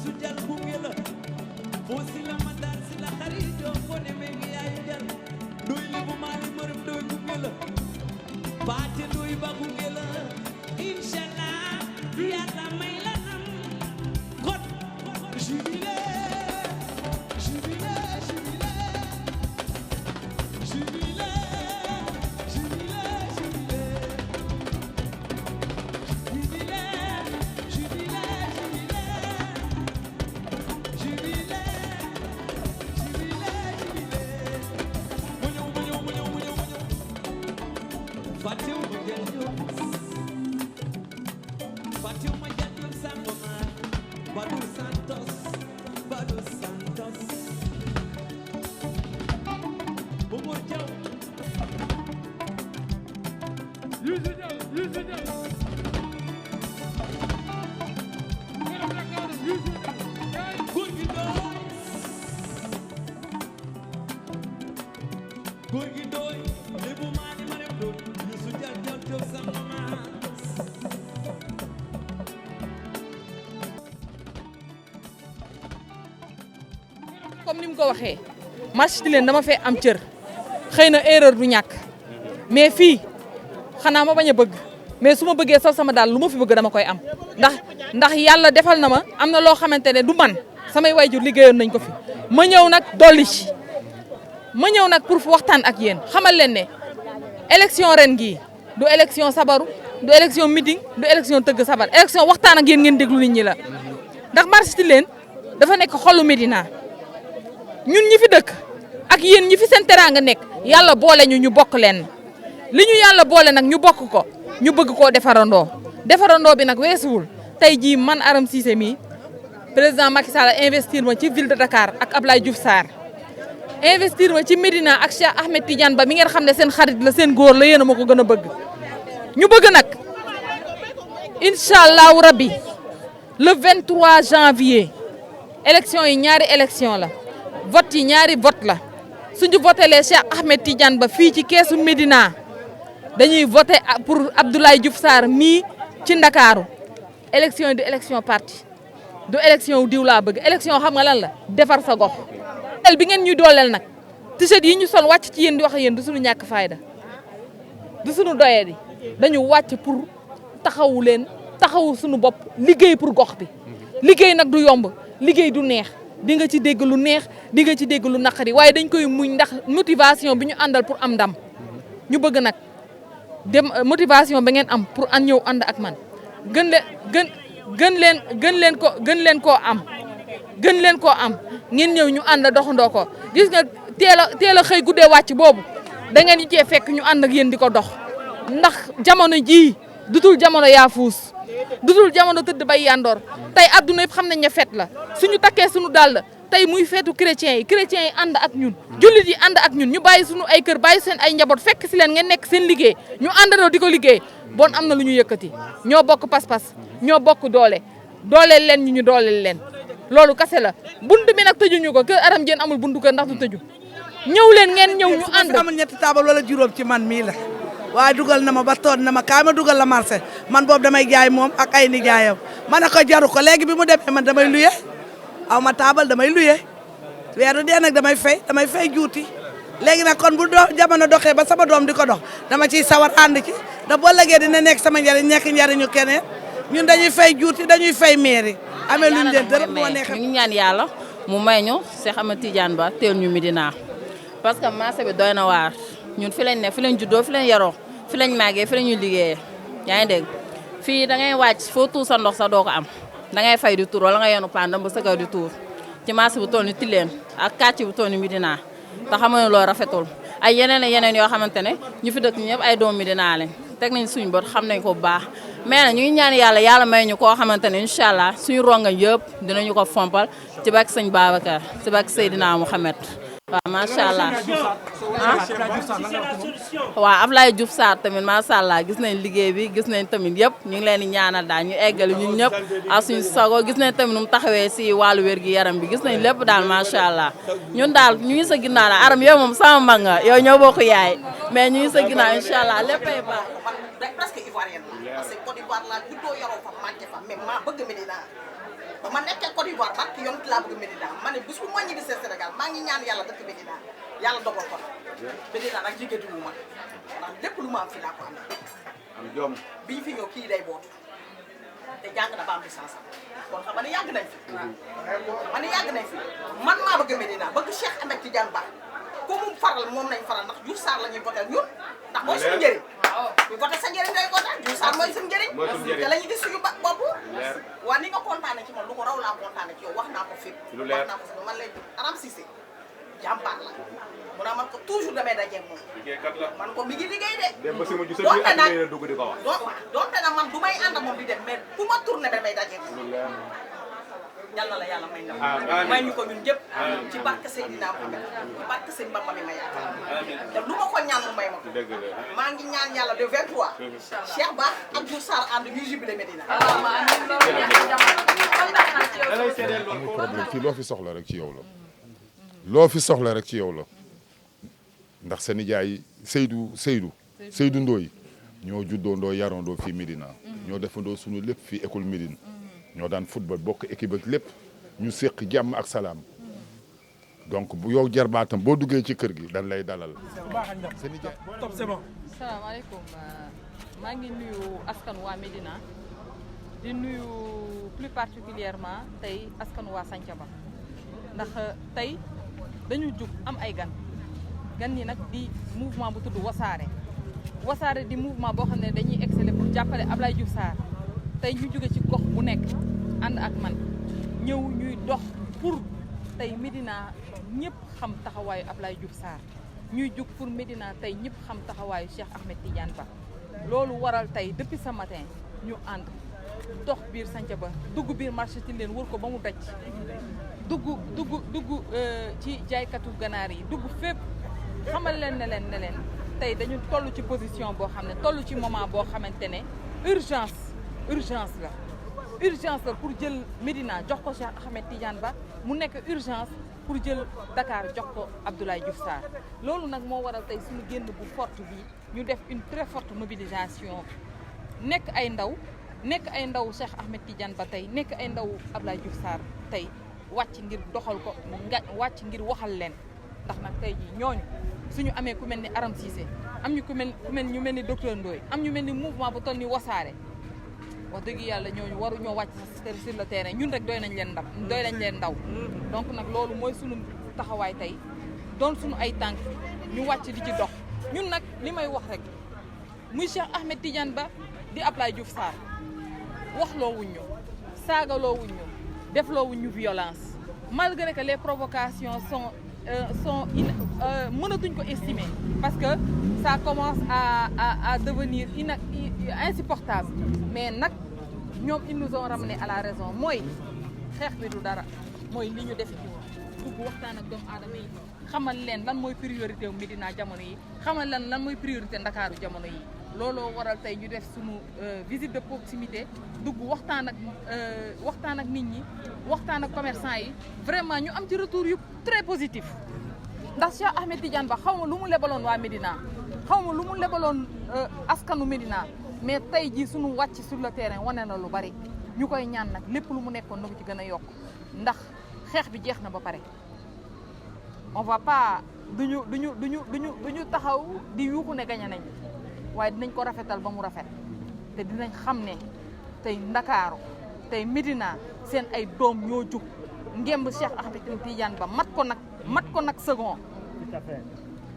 Youssou Dial gunge la foo si la ma daal si la xaritoo foo demee ngi yaayu Dial doy li bu maali mërëm doy gunge la baate doy ba gunge la inshallah yàlla may la nam kon jubilé jubilé jubilé jubilé jubilé jubilé jubilé jubilé Fatou ma jël Fatou ma jël Sangomar Badou Santos Bobo Diaw Youssou Diaw góor gi doy lébu maa ni ma dem doon Youssou Dial Diop sama maas comme ni mu ko waxee marché Tilène dama fee am cër xëy na erreur du ñàkk mais fii xanaa ma bañ a bëgg mais su ma bëggee sol sama daal lu ma fi bëgg dama koy am ndax yàlla defal na ma am na loo xamante ne du man samay wayjur liggéeyoon nañ ko fi ma ñëw nag dolli ci ma ñëw nag pour waxtaan ak yéen xamal leen ne élection ren gii du élection sabaru du élection meeting du élection tëgg sabar élection waxtaan ak yéen ngeen déglu nit ñi la ndax marché Tilène dafa nekk xolu Médina ñun ñi fi dëkk ak yéen ñi fi seen teraanga nekk yàlla boole ñu bokk leen li ñu yàlla boole nag ñu bokk ko ñu bëgg koo defarandoo bi nag weesuwul tey jii man Aram Cissé mii président Macky Sall investir ma ci ville de Dakar ak Ablaye Diouf Sarr investir ma ci Médina ak Cheikh Ahmed Tidiane Ba mi ngeen xam ne seen xarit la seen góor la yéen a ma ko gën a bëgg ñu bëgg nag incha allahu rabbi le 23 janvier élection yi ñaari élection la vote yi ñaari vote la suñu votelee Cheikh Ahmed Tidiane Ba fii ci keesu Médina dañuy voté pour Abdoulaye Diouf Sarr mii ci Ndakaaru élection yi du élection parti du élection wu diw laa bëgg élection xam nga lan la defar sa gox bi ngeen ñuy dooleel nag t-shirt yi ñu sol wàcc ci yéen di wax ak yéen du suñu ñàkk fayda du suñu doyee di dañu wàcc pour taxawu leen taxawu suñu bopp liggéey pour gox bi liggéey nag du yomb liggéey du neex di nga ci dégg lu neex di nga ci dégg lu naqari waaye dañ koy muñ ndax motivation bi ñu àndal pour am ndam ñu bëgg nag dem motivation ba ngeen am pour ñëw ànd ak man gën leen koo am ngeen ñëw ñu ànd doxandoo ko gis nga teel a xëy guddee wàcc boobu da ngeen ñu cee fekk ñu ànd ak yéen di ko dox ndax jamono jii dutul jamono yaafuus dutul jamono tëdd bay yandoor tey adduna yëpp xam nañ ne fête la suñu takkee suñu dàll tey muy feetu chrétiens yi ànd ak ñun jullit yi ànd ak ñun ñu bàyyi suñu ay kër bàyyi seen ay njaboot fekk si leen ngeen nekk seen liggéey ñu àndandoo di ko liggéey bon am na lu ñu yëkkati ñoo bokk pas-pas ñoo bokk dooleel leen ñu dooleel leen loolu kase la bunt bi nag tëjuñu ko kër Aram Diène amul buntu kër ndax du tëju ñëw leen ngeen ñëw ñu ànd amul ñetti taabal wala juróom ci man mii la waaye dugal na ma ba toon na ma kaay ma dugal la marché man boobu damay jaay moom ak ay nijaayam ma ne ko jaru ko léegi bi mu demee man damay luye aw ma taabal damay luye weeru dee nag damay fay juuti léegi nag kon bu jamono doxee ba sama doom di ko dox dama ciy sawar ànd ci da boo légee dina nekk sama njariñ nekk njariñu keneen ñun dañuy fay juuti dañuy fay mairie amee luñu leen dërëm moo neex ñu ngi ñaan yàlla mu may ñu Cheikh Ahmed Tidiane Ba teel ñu Médina parce que marché bi doy na waar ñun fi lañ ne fi lañ juddoo fi lañ yaroo fi lañ màggee fi lañuy liggéeyee yaa ngi dégg fii da ngay wàcc foo tuur sa ndox sa doo ko am da ngay fay di tuur wala nga yenu pandam ba sa kaw di tuur ci marché bu toll ni Tilène ak quartier bu toll ni Médina te xam nga loolu rafetul ay yeneen yoo xamante ne ñu fi dëkk ñëpp ay doomu Médina lañ teg nañ suñu bët xam nañ ko bu baax mais nag ñu ngi ñaan yàlla may ñu koo xamante ne incha allah suñu rongañ yëpp dinañu ko fompal ci bak sëñ Babacar ci bak Seydina Mouhamed waaw macha allah waaw Ablaye Diouf Sarr tamit macha allah gis nañ liggéey bi gis nañ tamit yëpp ñu ngi leen di ñaanal daal ñu eggali ñun ñëpp ak suñu sago gis nañ tamit nu mu taxawee si wàllu wér gi yaram bi gis nañ lépp daal macha allah ñun daal ñu ngi sa ginnaaw daal Aram yow moom sama mag nga yow ñoo bokk yaay mais ñu ngi sa ginnaaw incha allah léppay baax. presque ivoirienne la parce que Côte d'Ivoire la juddoo yaroo fa màcce fa mais maa bëgg Médina ba ma nekkee Côte d'Ivoire barki yoon laa bëgg Médina ma ne bis bu ma ñibbi Sénégal maa ngi ñaan yàlla dëkk Médina yàlla dogal ko Médina nag jigéen du ma ndax lépp lu ma am fi laa ko amee. am jom bi ñu fi ñëw kii day bootu te jàng na ba am licence kon xam nga ne yàgg nañ fi. ma ne yàgg nañ fi man maa bëgg Médina bëgg Cheikh Ahmed Tidiane Ba ku mu faral moom nañ faral ndax Diouf Sarr la ñuy voté ñun ndax mooy suñu njëriñ. ñu voté sa njëriñ day voté Diouf Sarr mooy suñu njëriñ. te la ñu gis suñu bopp. waa ni nga kontaane ci man lu ko raw laa kontaane ci yow wax naa ko fépp. wax naa ko fépp man lay Aram Cissé jàmbaar la. mu naa man ko toujours damay daje ak moom. man ko mi ngi liggéey de. donte nag donte nag man du may ànd ak moom di dem mais ku ma tourné damay daje ak moom. yàlla la yàlla may ndam. may ñu ko ñun ñëpp. ci barke Seydina Muhammad ci barke Sëñ Bamba mi ma yaakaar. te lu ma ko ñaan mu may ma ko. maa ngi ñaan yàlla de 23. Cheikh Ba ak Diouf Sarr ànd ñuy jubilé Médina. amul problème fii loo fi soxla rek ci yow la. loo fi soxla rek ci yow la. ndax sa nijaay Seydou Ndoye ñoo juddoondoo yaroondoo fii Médina. ñoo defandoo sunu lépp fii école Médine. ñoo daan football bokk équipe ak lépp ñu séq jàmm ak salaam donc bu yow jarbaatam boo duggee ci kër gi dañ lay dalal. salaamaaleykum maa ngi nuyu askan waa Médina di nuyu plus particulièrement tey askan waa Santhiaba ndax tey dañu jug am ay gan ñi nag di mouvement bu tudd wasaare di mouvement boo xam ne dañuy exceller pour jàppale Abdoulaye Diouf Sarr tey ñu jóge ci gox bu nekk ànd ak man ñëw ñuy dox pour tey Médina ñëpp xam taxawaayu Abdoulaye Diouf Sarr ñuy jug pour Médina tey ñëpp xam taxawaayu Cheikh Ahmed Tidiane Ba loolu waral tey depuis ce matin ñu ànd dox biir Santhiaba dugg biir marché Tilène wër ko ba mu daj dugg ci jaaykatu ganaar yi dugg fépp xamal leen ne leen tey dañu toll ci position boo xam ne toll ci moment boo xamante ne urgence la pour jël Médina jox ko Cheikh Ahmed Tidiane Ba mu nekk urgence pour jël Dakar jox ko Abdoulaye Diouf Sarr loolu nag moo waral tey suñu génn bu forte bi ñu def une très forte mobilisation nekk ay ndaw Cheikh Ahmed Tidiane Ba tey nekk ay ndaw Abdoulaye Diouf Sarr tey wàcc ngir doxal ko wàcc ngir waxal leen ndax nag tey jii ñooñu suñu amee ku mel ni Aram Cissé am ñu ñu mel ni docteur Ndoye am ñu mel ni mouvement bu toll ni wasaare wax dëgg yàlla ñooñu waru ñoo wàcc sur le terrain ñun rek doy nañ leen ndaw donc nag loolu mooy suñu taxawaay tey doon suñu ay tànk ñu wàcc di ci dox ñun nag li may wax rek muy Cheikh Ahmed Tidiane Ba di Abdoulaye Diouf Sarr waxloo wuñ ñu saagaloo wuñ ñu defloo wuñ ñu violence malgré que les provocations sont mënatuñ ko estimer parce que ça commence à devenir insupportable mais nag ñoom ils nous ont ramené à la raison mooy xeex bi du dara mooy li ñu defi ci dugg waxtaan ak doomu aadama yi xamal leen lan mooy priorité wu Médina jamono yi xamal leen lan mooy priorité Ndakaaru jamono yi looloo waral tey ñu def sunu visite de proximité dugg waxtaan ak nit ñi waxtaan ak commerçant yi vraiment ñu am ci retour yu très positif ndax Cheikh Ahmed Tidiane Ba xaw ma lu mu lebaloon waa Médina xaw ma lu mu lebaloon askanu Médina mais tey jii sunu wàcc sur le terrain wane na lu bari ñu koy ñaan nag lépp lu mu nekkoon na ko ci gën a yokk ndax xeex bi jeex na ba pare on va pas duñu taxaw di yuuxu ne gañe nañ waaye dinañ ko rafetal ba mu rafet te dinañ xam ne tey Ndakaaru tey Médina seen ay doom ñoo jug ngemb Cheikh Ahmed Tidiane Ba mat ko nag second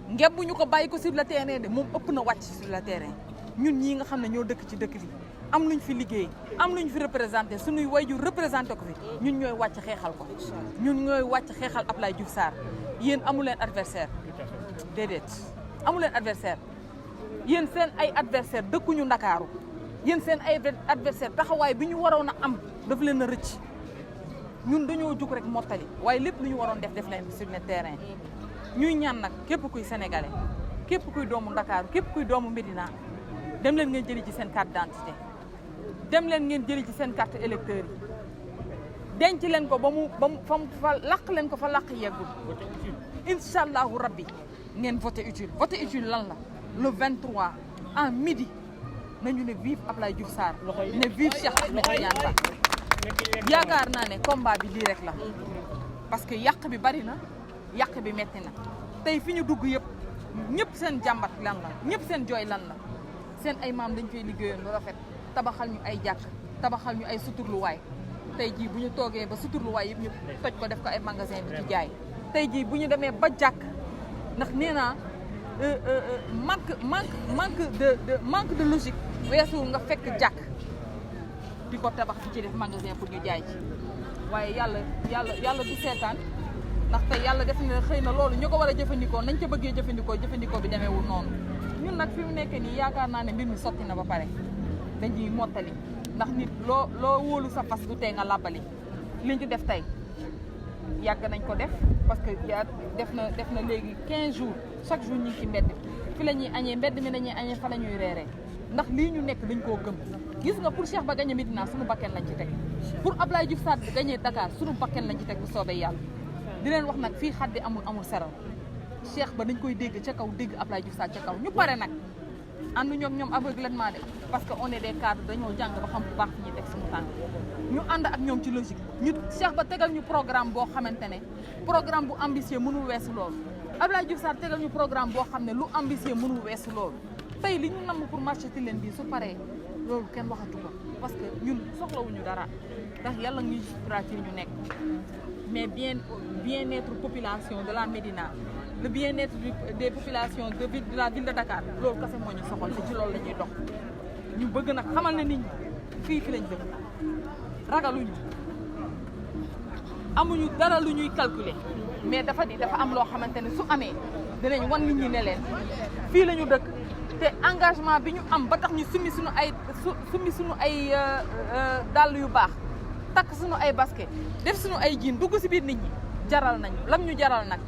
ngemb ñu ko bàyyi ko sur le terrain de moom ëpp na wàcc sur le terrain ñun ñii nga xam ne ñoo dëkk ci dëkk bi am luñ fi liggéey am luñ fi représenté suñuy waajur représenté ko fi ñun ñooy wàcc xeexal ko ñun ñooy wàcc xeexal Abdoulaye Diouf Sarr yéen amu leen adversaire déedéet amu leen adversaire yéen seen ay adversaire dëkkuñu Ndakaaru yéen seen ay adversaire taxawaay bi ñu waroon a am daf leen a rëcc ñun dañoo jug rek mottali waaye lépp lu ñu waroon def leen sur le terrain ñuy ñaan nag képp kuy sénégalais képp kuy doomu Ndakaaru képp kuy doomu Médina dem leen ngeen jëli ci seen carte d'identité dem leen ngeen jëli ci seen carte électeur yi denc leen ko ba mu fa laq leen ko fa laq yeggul incha allahu rabbi ngeen voté utile lan la le 23 à midi nañu ne vive Abdoulaye Diouf Sarr ne vive Cheikh Ahmed Tidiane Ba yaakaar naa ne combat bi lii rek la parce que yàq bi bari na yàq bi metti na tey fi ñu dugg yëpp ñëpp seen jàmbat lan la ñëpp seen jooy lan la seen ay maam dañ koy liggéeyoon lu rafet tabaxal ñu ay jàkk tabaxal ñu ay suturluwaay tey jii bu ñu toogee ba suturluwaay yëpp ñu toj ko def ko ay magasin bi ci jaay tey jii bu ñu demee ba jàkk ndax nee naa manque de logique weesuwul nga fekk jàkk di ko tabax di ci def magasin pour ñu jaay ci waaye yàlla du seetaan ndax tey yàlla def na xëy na loolu ñu ko war a jëfandikoo nañ ca bëggee jëfandikoo bi demeewul noonu ñun nag fi mu nekk nii yaakaar naa ne mbir mi sotti na ba pare dañuy mottali ndax nit loo wóolu sa fas du tee nga làbbali liñ ci def tey yàgg nañ ko def parce que def na léegi 15 jours chaque jour ñu ngi ci mbedd fi la ñuy añee mbedd mi lañuy añee fa la ñuy reeree ndax lii ñu nekk dañ koo gëm gis nga pour Cheikh Ba gagné Médina suñu bakken lañ ci teg pour Abdoulaye Diouf Sarr gagné Dakar suñu bakken lañ ci teg bu soobee yàlla di leen wax nag fii xaddi amul seral Cheikh Ba dañ koy dégg ca kaw dégg Abdoulaye Diouf Sarr ca kaw ñu pare nag ànd ñoom aveuglément de parce que on est des cadres dañoo jàng ba xam bu baax fi ñuy teg suñu tànk ñu ànd ak ñoom ci logique ñu Cheikh Ba tegal ñu programme boo xamante ne programme bu ambitieux mënul weesu loolu Abdoulaye Diouf Sarr tegal ñu programme boo xam ne lu ambitieux mënul weesu loolu tey li ñu namm pour marché ti leen bii su paree loolu kenn waxatu ko parce que ñun soxlawuñu dara ndax yàlla ñuy suturaat ci ñu nekk mais bien-être population de la Médina le bien-être des populations de la ville de Dakar loolu kese moo ñu soxal te ci loolu la ñuy dox ñu bëgg nag xamal ne nit ñi fii fi lañ dëkk ragaluñu amuñu dara lu ñuy calculer mais dafa am loo xamante ne su amee dinañ wan nit ñi ne leen fii la ñu dëkk te engagement bi ñu am ba tax ñu summi suñu ay dàll yu baax takk suñu ay basket def suñu ay jiin dugg si biir nit ñi jaral nañu lam ñu jaral nag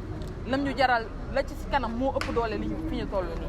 lam ñu jaral la ci si kanam moo ëpp doole li ñu fi ñu toll nii